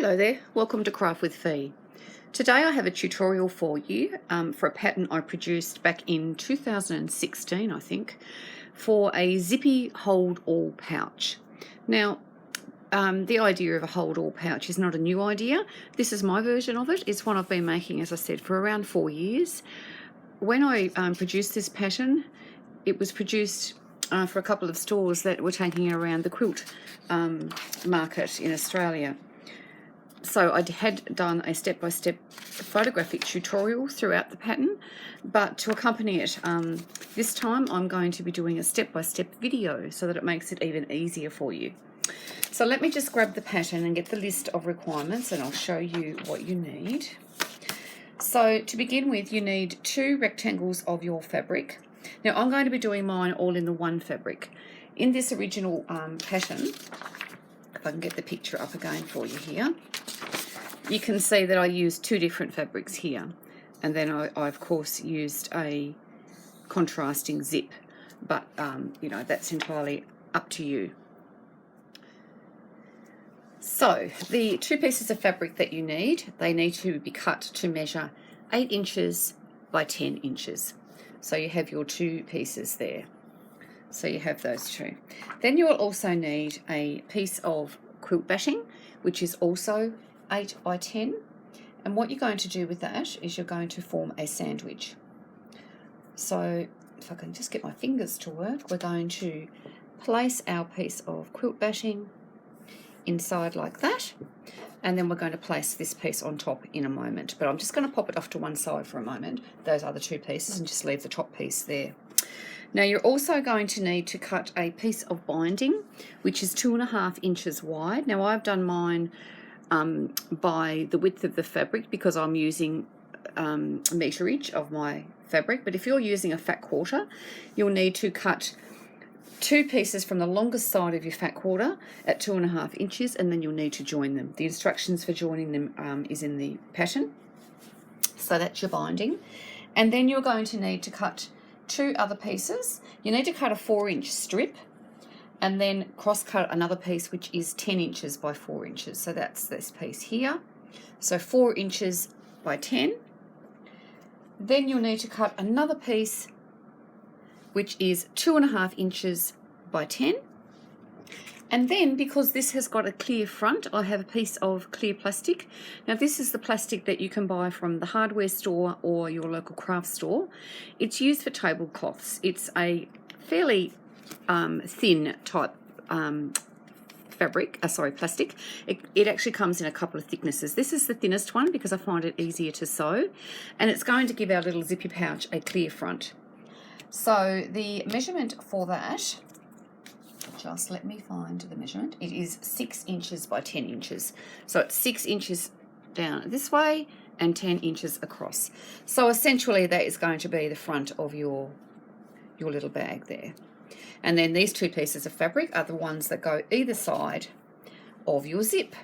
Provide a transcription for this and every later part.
Hello there, welcome to Craft with Fee. Today I have a tutorial for you for a pattern I produced back in 2016, I think, for a Zippy hold all pouch. Now, the idea of a hold all pouch is not a new idea. This is my version of it. It's one I've been making, as I said, for around 4 years. When I produced this pattern, it was produced for a couple of stores that were taking it around the quilt market in Australia. So I had done a step-by-step photographic tutorial throughout the pattern, but to accompany it this time I'm going to be doing a step-by-step video so that it makes it even easier for you. So let me just grab the pattern and get the list of requirements and I'll show you what you need. So to begin with, you need 2 rectangles of your fabric. Now I'm going to be doing mine all in the one fabric. In this original pattern, if I can get the picture up again for you here, you can see that I used 2 different fabrics here, and then I of course used a contrasting zip, but you know, that's entirely up to you. So the 2 pieces of fabric that you need, they need to be cut to measure 8 inches by 10 inches. So you have your 2 pieces there. So you have those 2. Then you will also need a piece of quilt bashing, which is also 8 by 10. And what you're going to do with that is you're going to form a sandwich. So if I can just get my fingers to work, we're going to place our piece of quilt bashing inside like that. And then we're going to place this piece on top in a moment. But I'm just going to pop it off to one side for a moment, those other 2 pieces, and just leave the top piece there. Now you're also going to need to cut a piece of binding, which is 2.5 inches wide. Now I've done mine by the width of the fabric because I'm using meterage of my fabric, but if you're using a fat quarter, you'll need to cut 2 pieces from the longest side of your fat quarter at 2.5 inches, and then you'll need to join them. The instructions for joining them is in the pattern. So that's your binding. And then you're going to need to cut 2 other pieces. You need to cut a 4-inch strip and then cross cut another piece which is 10 inches by 4 inches. So that's this piece here. So 4 inches by 10. Then you'll need to cut another piece which is 2.5 inches by 10. And then, because this has got a clear front, I have a piece of clear plastic. Now this is the plastic that you can buy from the hardware store or your local craft store. It's used for tablecloths. It's a fairly thin type plastic. It actually comes in a couple of thicknesses. This is the thinnest one because I find it easier to sew, and it's going to give our little zippy pouch a clear front. So the measurement for that, just let me find the measurement. It is 6 inches by 10 inches. So it's 6 inches down this way and 10 inches across. So essentially that is going to be the front of your little bag there. And then these 2 pieces of fabric are the ones that go either side of your zip.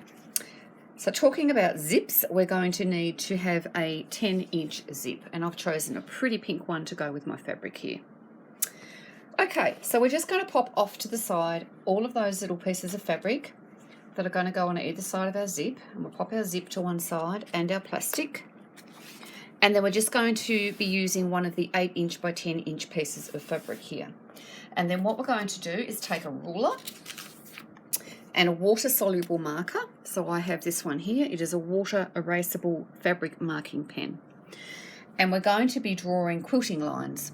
So talking about zips, we're going to need to have a 10-inch zip, and I've chosen a pretty pink one to go with my fabric here. Okay, so we're just going to pop off to the side all of those little pieces of fabric that are going to go on either side of our zip, and we'll pop our zip to one side and our plastic. And then we're just going to be using one of the 8-inch by 10-inch pieces of fabric here. And then what we're going to do is take a ruler and a water-soluble marker. So I have this one here. It is a water erasable fabric marking pen. And we're going to be drawing quilting lines.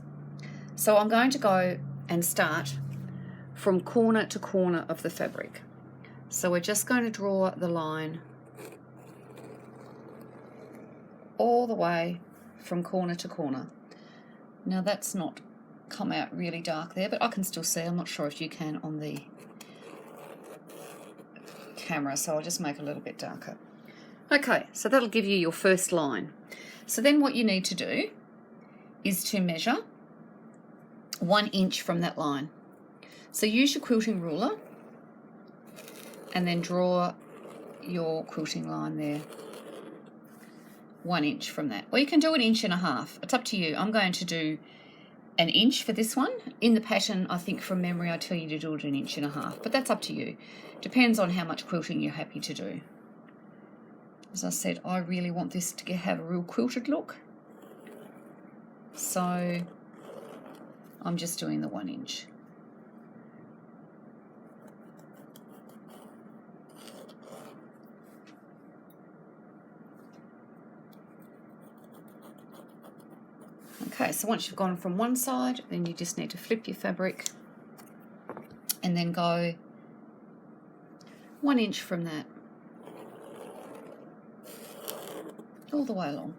So I'm going to go and start from corner to corner of the fabric. So we're just going to draw the line all the way from corner to corner. Now that's not come out really dark there, but I can still see. I'm not sure if you can on the camera, so I'll just make it a little bit darker. Okay, so that'll give you your first line. So then what you need to do is to measure 1 inch from that line. So use your quilting ruler and then draw your quilting line there, 1 inch from that. Or you can do 1.5 inches. It's up to you. I'm going to do 1 inch for this one. In the pattern, I think from memory, I tell you to do it 1.5 inches, but that's up to you. Depends on how much quilting you're happy to do. As I said, I really want this to have a real quilted look. So I'm just doing the 1 inch. Okay, so once you've gone from one side, then you just need to flip your fabric and then go 1 inch from that all the way along.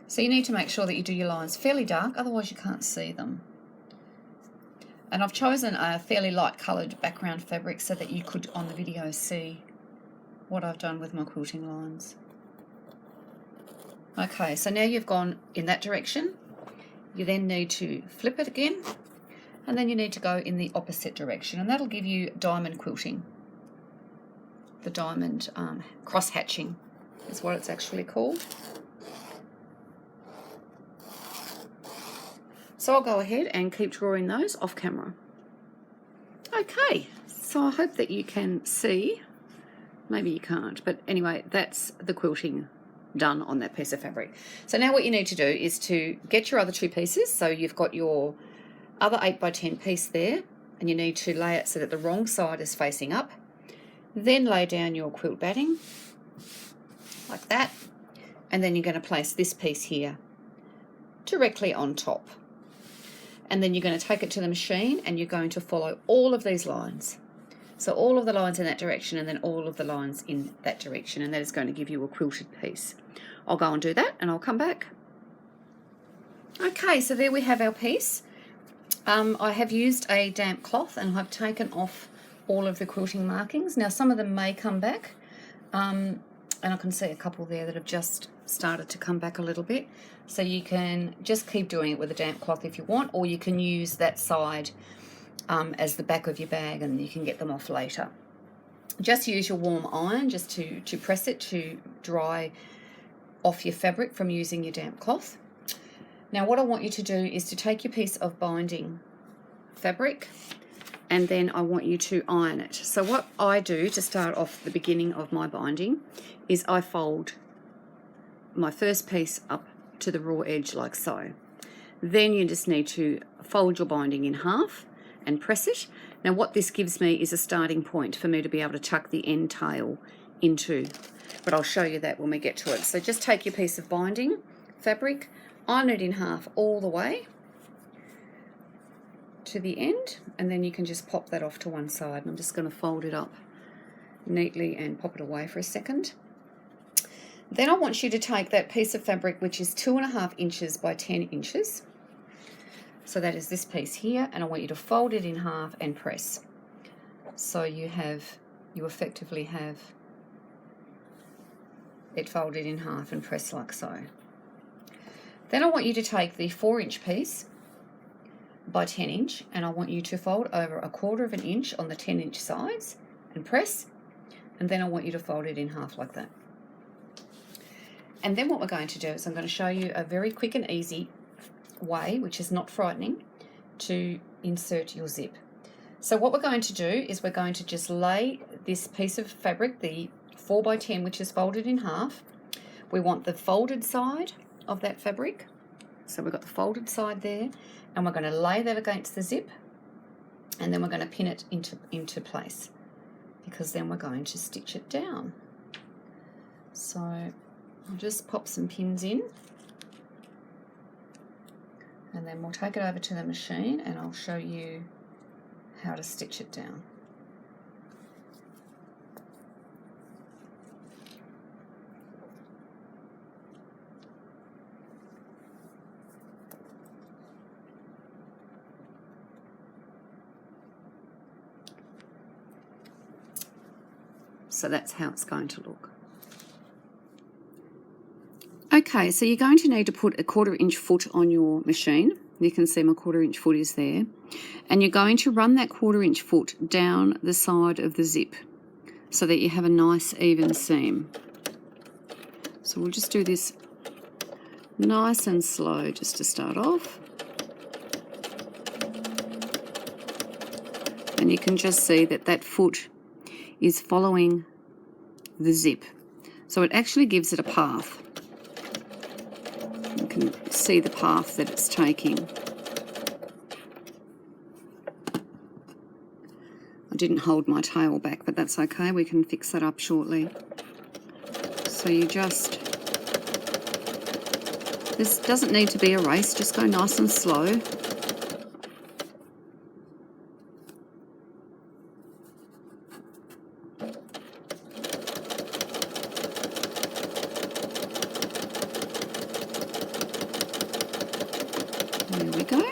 So you need to make sure that you do your lines fairly dark, otherwise you can't see them. And I've chosen a fairly light coloured background fabric so that you could on the video see what I've done with my quilting lines. Okay, so now you've gone in that direction. You then need to flip it again, and then you need to go in the opposite direction, and that'll give you diamond quilting. The diamond cross hatching is what it's actually called. So I'll go ahead and keep drawing those off camera. Okay, so I hope that you can see. Maybe you can't, but anyway, that's the quilting done on that piece of fabric. So now what you need to do is to get your other 2 pieces. So you've got your other 8 by 10 piece there, and you need to lay it so that the wrong side is facing up. Then lay down your quilt batting like that, and then you're going to place this piece here directly on top. And then you're going to take it to the machine and you're going to follow all of these lines. So all of the lines in that direction and then all of the lines in that direction, and that is going to give you a quilted piece. I'll go and do that and I'll come back. Okay, so there we have our piece. I have used a damp cloth and I've taken off all of the quilting markings. Now some of them may come back, and I can see a couple there that have just started to come back a little bit. So you can just keep doing it with a damp cloth if you want, or you can use that side as the back of your bag and you can get them off later. Just use your warm iron just to press it to dry off your fabric from using your damp cloth. Now what I want you to do is to take your piece of binding fabric and then I want you to iron it. So what I do to start off the beginning of my binding is I fold my first piece up to the raw edge like so. Then you just need to fold your binding in half and press it. Now what this gives me is a starting point for me to be able to tuck the end tail into, but I'll show you that when we get to it. So just take your piece of binding fabric, iron it in half all the way to the end, and then you can just pop that off to one side. And I'm just going to fold it up neatly and pop it away for a second. Then I want you to take that piece of fabric which is 2.5 inches by 10 inches. So that is this piece here, and I want you to fold it in half and press. So you effectively have it folded in half and press like so. Then I want you to take the 4-inch piece by 10 inch and I want you to fold over 1/4 inch on the 10-inch sides and press, and then I want you to fold it in half like that. And then what we're going to do is I'm going to show you a very quick and easy way, which is not frightening, to insert your zip. So what we're going to do is we're going to just lay this piece of fabric, the 4 by 10, which is folded in half. We want the folded side of that fabric. So we've got the folded side there, and we're going to lay that against the zip, and then we're going to pin it into place, because then we're going to stitch it down. So I'll just pop some pins in, and then we'll take it over to the machine and I'll show you how to stitch it down. So that's how it's going to look. Okay, so you're going to need to put a 1/4 inch foot on your machine. You can see my 1/4 inch foot is there. And you're going to run that 1/4 inch foot down the side of the zip so that you have a nice even seam. So we'll just do this Nice and slow just to start off. And you can just see that that foot is following the zip. So it actually gives it a path. You can see the path that it's taking. I didn't hold my tail back, but that's okay. We can fix that up shortly. So you just, this doesn't need to be a race, just go nice and slow. There we go.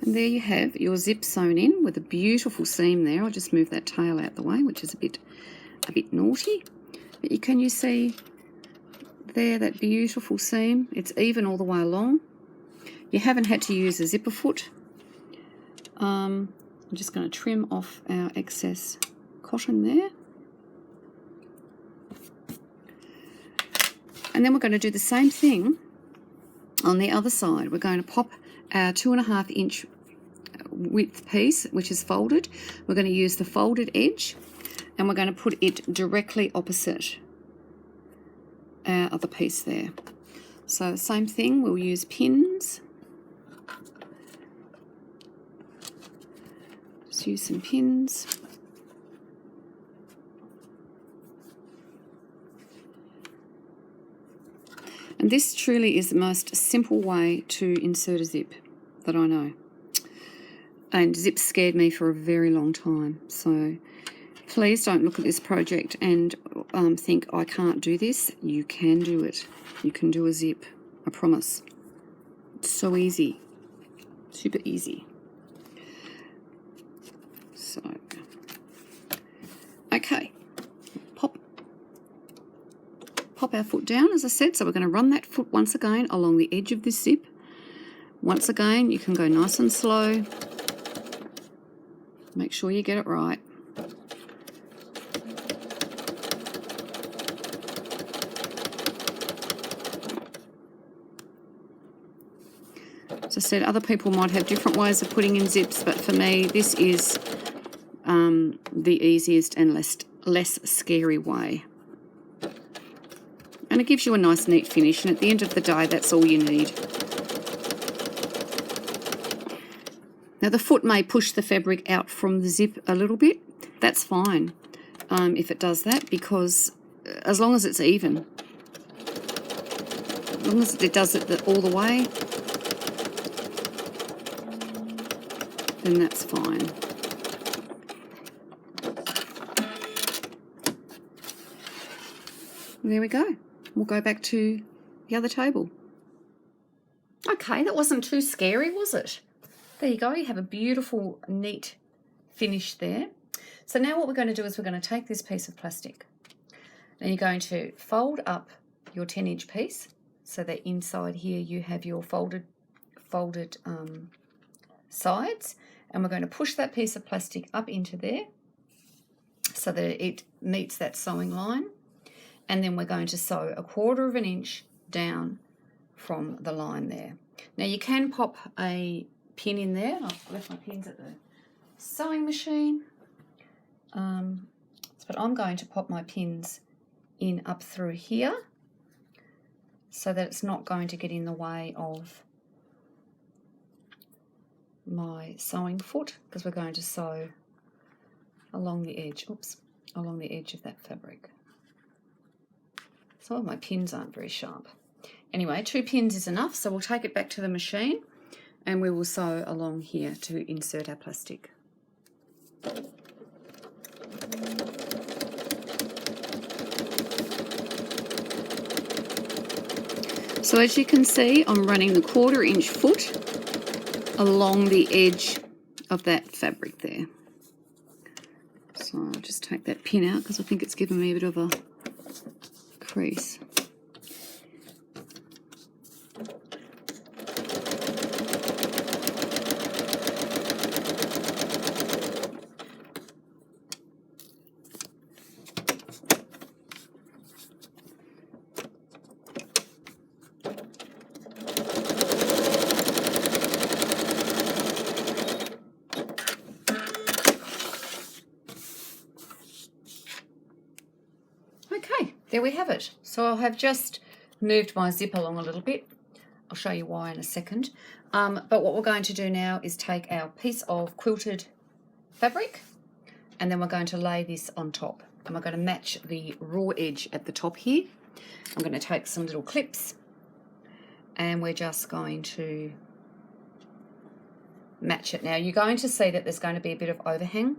And there you have your zip sewn in with a beautiful seam there. I'll just move that tail out the way, which is a bit naughty. But you see there that beautiful seam? It's even all the way along. You haven't had to use a zipper foot. I'm just going to trim off our excess cotton there. And then we're going to do the same thing on the other side. We're going to pop our 2.5 inch width piece, which is folded. We're going to use the folded edge and we're going to put it directly opposite our other piece there. So same thing, we'll use pins. Just use some pins. And this truly is the most simple way to insert a zip that I know. And zips scared me for a very long time. So please don't look at this project and think, I can't do this. You can do it. You can do a zip, I promise. It's so easy, super easy. So, okay, pop our foot down, as I said. So we're going to run that foot once again along the edge of this zip. Once again, you can go nice and slow. Make sure you get it right. As I said, other people might have different ways of putting in zips, but for me, this is the easiest and less scary way. And it gives you a nice, neat finish, and at the end of the day, that's all you need. Now, the foot may push the fabric out from the zip a little bit. That's fine if it does that, because as long as it's even, as long as it does it all the way, then that's fine. There we go. We'll go back to the other table. Okay, that wasn't too scary, was it? There you go. You have a beautiful, neat finish there. So now what we're going to do is we're going to take this piece of plastic and you're going to fold up your 10-inch piece so that inside here you have your folded sides, and we're going to push that piece of plastic up into there so that it meets that sewing line, and then we're going to sew 1/4 inch down from the line there. Now you can pop a pin in there. I've left my pins at the sewing machine, but I'm going to pop my pins in up through here so that it's not going to get in the way of my sewing foot, because we're going to sew along the edge, along the edge of that fabric. Some of my pins aren't very sharp. Anyway, 2 pins is enough, so we'll take it back to the machine and we will sew along here to insert our plastic. So as you can see, I'm running the 1/4 inch foot along the edge of that fabric there. So I'll just take that pin out because I think it's given me a bit of a crease. there we have it. So I have just moved my zip along a little bit. I'll show you why in a second. But what we're going to do now is take our piece of quilted fabric, and then we're going to lay this on top. And we're going to match the raw edge at the top here. I'm going to take some little clips, and we're just going to match it. Now you're going to see that there's going to be a bit of overhang.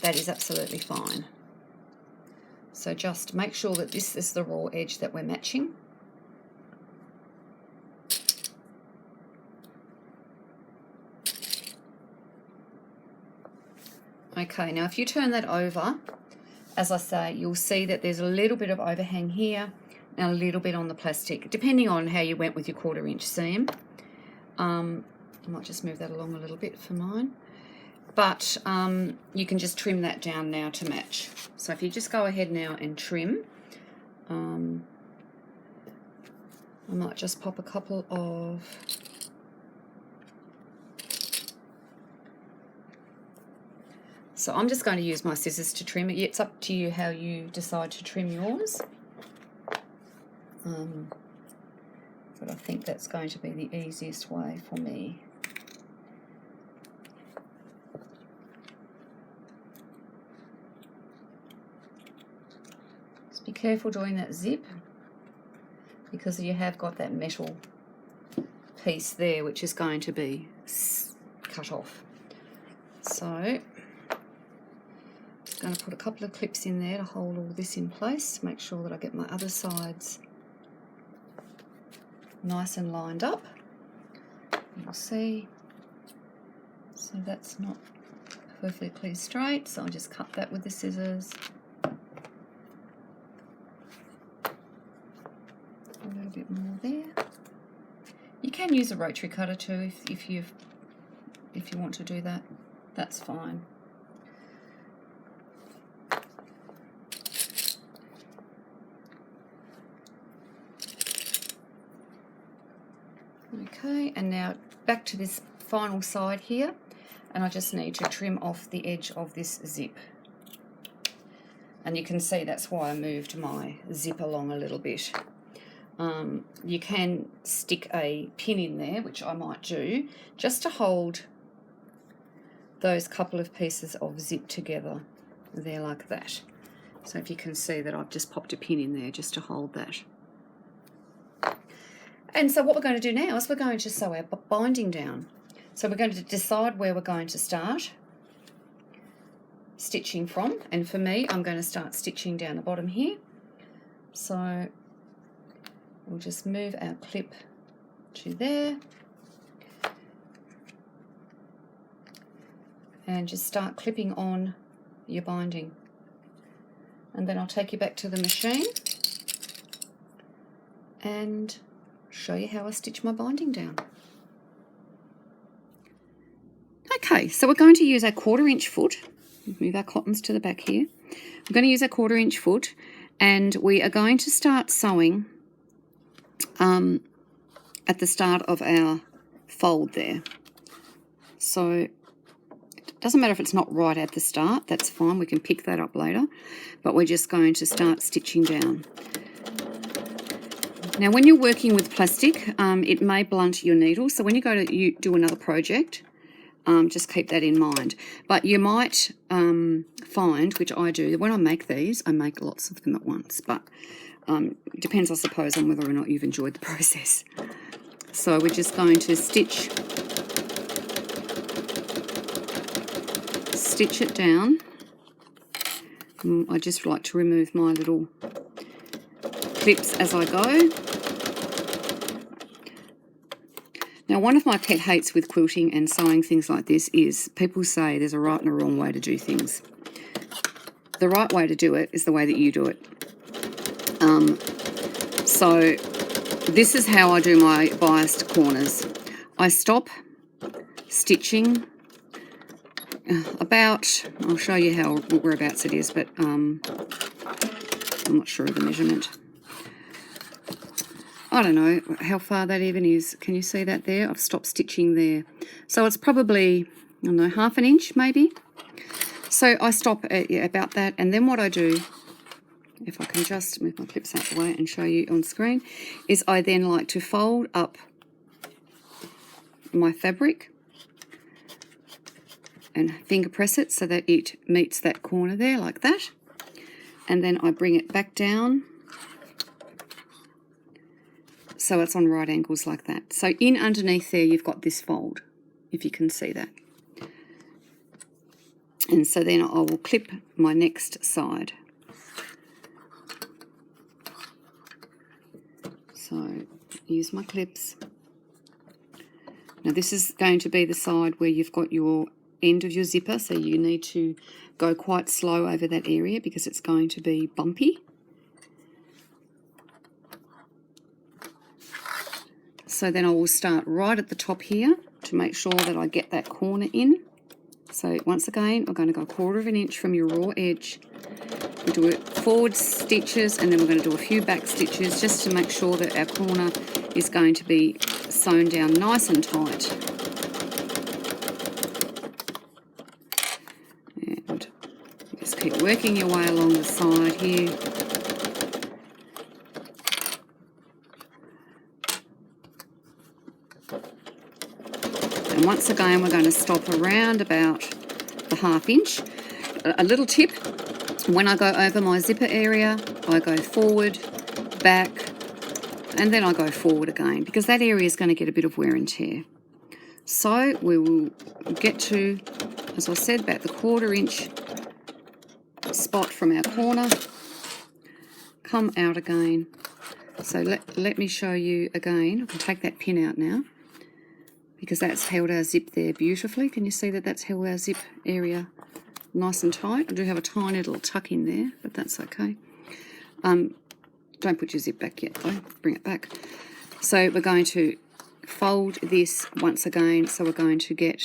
That is absolutely fine. So just make sure that this is the raw edge that we're matching. Okay, now if you turn that over, as I say, you'll see that there's a little bit of overhang here and a little bit on the plastic, depending on how you went with your 1/4 inch seam. I might just move that along a little bit for mine. But you can just trim that down now to match. So if you just go ahead now and trim, I might just pop a couple of So I'm just going to use my scissors to trim it. It's up to you how you decide to trim yours. But I think that's going to be the easiest way for me. Just be careful doing that zip, because you have got that metal piece there which is going to be cut off. So going to put a couple of clips in there to hold all this in place, make sure that I get my other sides nice and lined up. You'll see, so that's not perfectly straight, so I'll just cut that with the scissors. A little bit more there. You can use a rotary cutter too if you want to do that, that's fine. Okay, and now back to this final side here, and I just need to trim off the edge of this zip. And you can see that's why I moved my zip along a little bit. You can stick a pin in there, which I might do, just to hold those couple of pieces of zip together there like that. So if you can see that I've just popped a pin in there just to hold that. And so what we're going to do now is we're going to sew our binding down. So we're going to decide where we're going to start stitching from. And for me, I'm going to start stitching down the bottom here. So we'll just move our clip to there. And just start clipping on your binding. And then I'll take you back to the machine and show you how I stitch my binding down. Okay, so we're going to use our 1/4 inch foot. Move our cottons to the back here. We're going to use our 1/4 inch foot, and we are going to start sewing at the start of our fold there. So it doesn't matter if it's not right at the start, that's fine, we can pick that up later, but we're just going to start stitching down. Now when you're working with plastic, it may blunt your needle, so when you go to do another project, just keep that in mind. But you might find, which I do, when I make these, I make lots of them at once, but it depends, I suppose, on whether or not you've enjoyed the process. So we're just going to stitch it down. I just like to remove my little clips as I go. Now, one of my pet hates with quilting and sewing things like this is people say there's a right and a wrong way to do things. The right way to do it is the way that you do it. So this is how I do my biased corners. I stop stitching about, I'll show you how whereabouts it is, but I'm not sure of the measurement. I don't know how far that even is. Can you see that there? I've stopped stitching there. So it's probably, I don't know, 1/2 inch maybe. So I stop at about that, and then what I do if I can just move my clips out of the way and show you on screen, is I then like to fold up my fabric and finger press it so that it meets that corner there like that. And then I bring it back down so it's on right angles like that. So in underneath there you've got this fold, if you can see that. And so then I will clip my next side. So use my clips. Now this is going to be the side where you've got your end of your zipper, so you need to go quite slow over that area because it's going to be bumpy. So then I will start right at the top here to make sure that I get that corner in. So once again, I'm going to go 1/4 of an inch from your raw edge. We'll do it forward stitches and then we're going to do a few back stitches just to make sure that our corner is going to be sewn down nice and tight. And just keep working your way along the side here. And once again, we're going to stop around about the 1/2 inch. A little tip, when I go over my zipper area, I go forward, back, and then I go forward again because that area is going to get a bit of wear and tear. So we will get to, as I said, about the 1/4 inch spot from our corner, come out again. So let me show you again. I can take that pin out now because that's held our zip there beautifully. Can you see that that's held our zip area nice and tight? I do have a tiny little tuck in there, but that's okay. Don't put your zip back yet though, bring it back. So we're going to fold this once again, so we're going to get,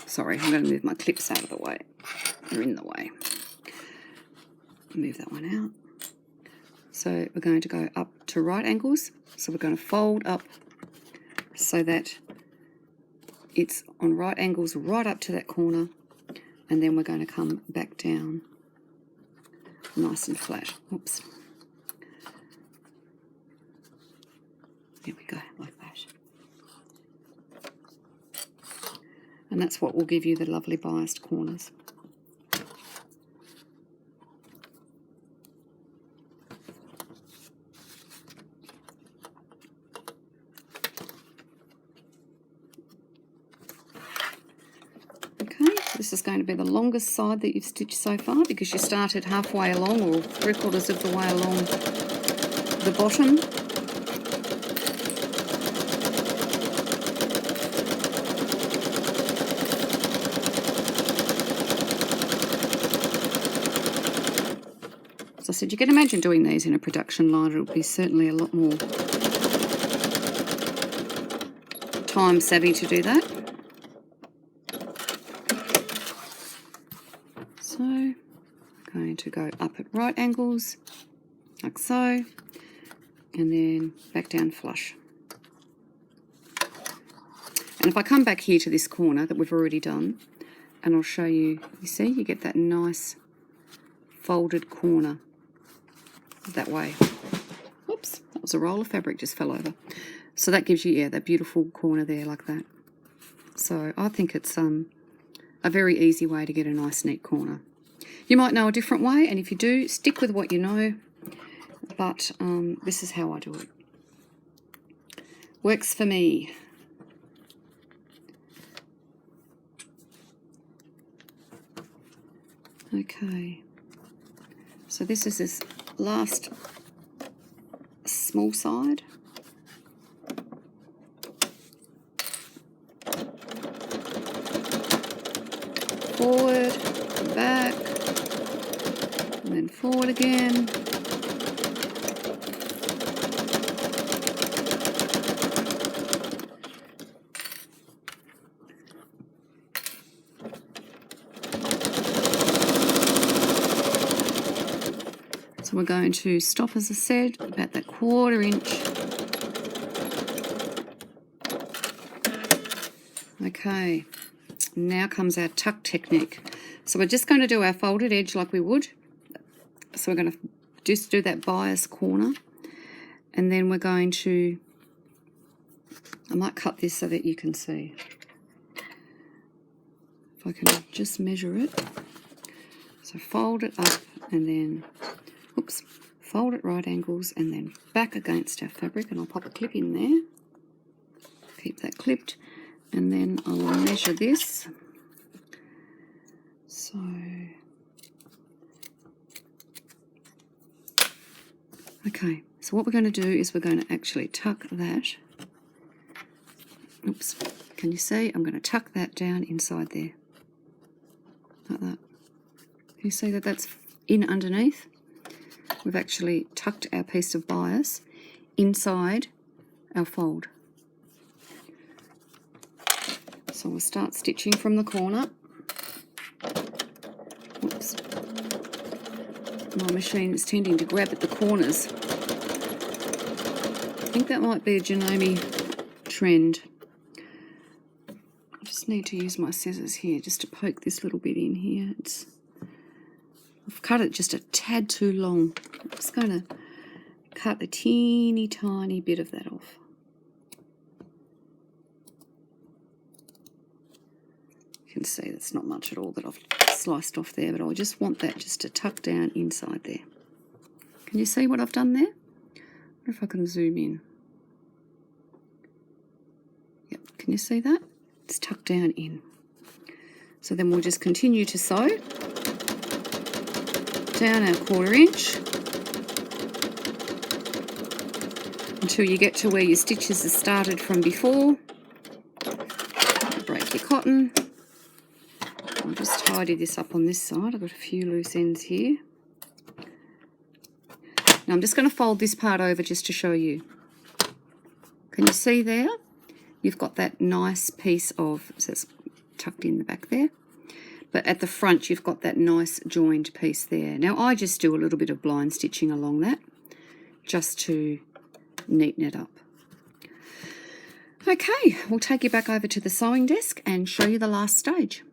sorry, I'm going to move my clips out of the way. They're in the way. Move that one out. So we're going to go up to right angles, so we're going to fold up so that it's on right angles right up to that corner, and then we're going to come back down nice and flat. Oops. There we go, like that. And that's what will give you the lovely biased corners. This is going to be the longest side that you've stitched so far because you started halfway along or 3/4 of the way along the bottom. As I said, you can imagine doing these in a production line. It'll be certainly a lot more time savvy to do that. So, going to go up at right angles, like so, and then back down flush. And if I come back here to this corner that we've already done, and I'll show you, you see, you get that nice folded corner that way. Oops, that was a roll of fabric just fell over. So that gives you, yeah, that beautiful corner there like that. So I think it's a very easy way to get a nice neat corner. You might know a different way, and if you do, stick with what you know, but this is how I do it. Works for me. Okay, so this is this last small side. Forward, back, and then forward again. So we're going to stop, as I said, about that 1/4 inch. Okay. Now comes our tuck technique. So we're just going to do our folded edge like we would, So we're going to just do that bias corner, and then we're going to, I might cut this so that you can see. If I can just measure it. So fold it up and then, oops, fold at right angles and then back against our fabric, and I'll pop a clip in there. Keep that clipped, and then I will measure this. So okay, so what we're going to do is we're going to actually tuck that. Oops, can you see? I'm going to tuck that down inside there. Like that. Can you see that that's in underneath? We've actually tucked our piece of bias inside our fold. So we'll start stitching from the corner. Whoops. My machine is tending to grab at the corners. I think that might be a Janome trend. I just need to use my scissors here just to poke this little bit in here. I've cut it just a tad too long. I'm just going to cut a teeny tiny bit of that off. You can see that's not much at all that I've sliced off there, but I just want that just to tuck down inside there. Can you see what I've done there? I wonder if I can zoom in. Yep, can you see that? It's tucked down in. So then we'll just continue to sew down our 1/4 inch until you get to where your stitches are started from before. Break your cotton. I'll just tidy this up on this side. I've got a few loose ends here. Now I'm just going to fold this part over just to show you. Can you see there? You've got that nice piece of, so it's tucked in the back there, but at the front you've got that nice joined piece there. Now I just do a little bit of blind stitching along that just to neaten it up. Okay, we'll take you back over to the sewing desk and show you the last stage.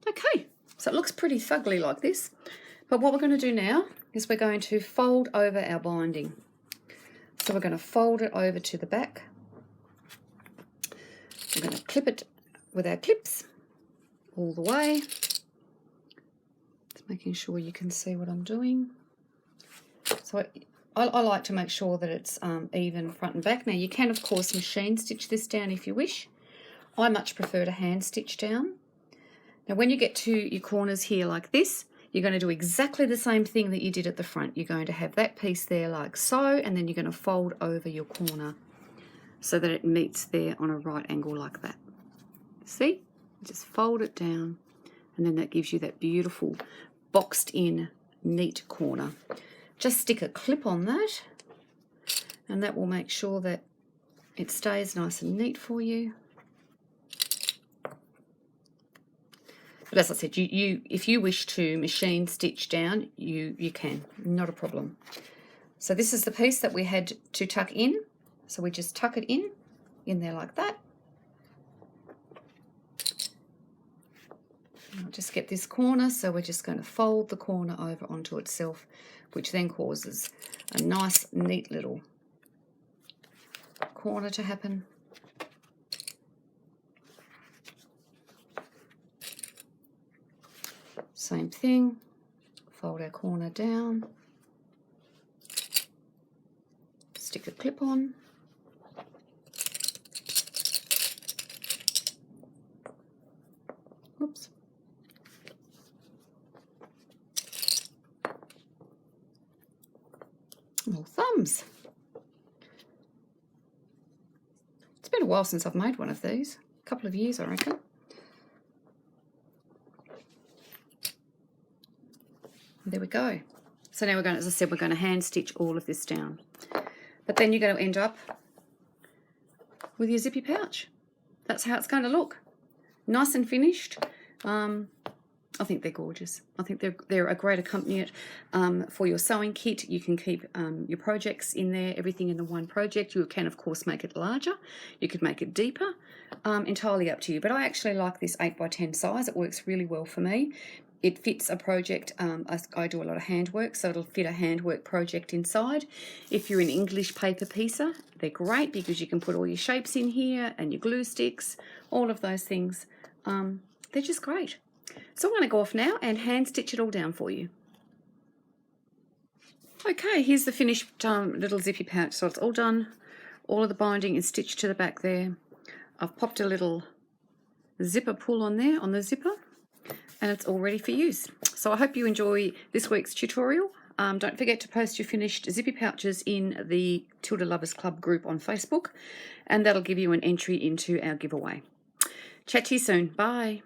Okay, so it looks pretty fugly like this, but what we're going to do now is we're going to fold over our binding. So we're going to fold it over to the back. We're going to clip it with our clips all the way. Just making sure you can see what I'm doing. So I like to make sure that it's even front and back. Now you can of course machine stitch this down if you wish. I much prefer to hand stitch down. Now when you get to your corners here like this, you're going to do exactly the same thing that you did at the front. You're going to have that piece there like so, and then you're going to fold over your corner so that it meets there on a right angle like that. See? Just fold it down, and then that gives you that beautiful boxed in neat corner. Just stick a clip on that, and that will make sure that it stays nice and neat for you. But as I said, if you wish to machine stitch down, you can, not a problem. So this is the piece that we had to tuck in. So we just tuck it in there like that. I'll just get this corner, so we're just going to fold the corner over onto itself, which then causes a nice, neat little corner to happen. Same thing, fold our corner down, stick a clip on. Oops. Little thumbs. It's been a while since I've made one of these, a couple of years I reckon. There we go. So now we're going, as I said, we're going to hand stitch all of this down. But then you're going to end up with your zippy pouch. That's how it's going to look. Nice and finished. I think they're gorgeous. I think they're a great accompaniment for your sewing kit. You can keep your projects in there, everything in the one project. You can, of course, make it larger. You could make it deeper, entirely up to you. But I actually like this 8 by 10 size. It works really well for me. it fits a project. I do a lot of handwork, so it'll fit a handwork project inside. If you're an English paper piecer, they're great because you can put all your shapes in here and your glue sticks, all of those things. They're just great. So I'm going to go off now and hand stitch it all down for you. Okay, here's the finished little zippy pouch. So it's all done. All of the binding is stitched to the back there. I've popped a little zipper pull on there on the zipper, and it's all ready for use. So I hope you enjoy this week's tutorial. Don't forget to post your finished zippy pouches in the Tilda Lovers Club group on Facebook, and that'll give you an entry into our giveaway. Chat to you soon. Bye.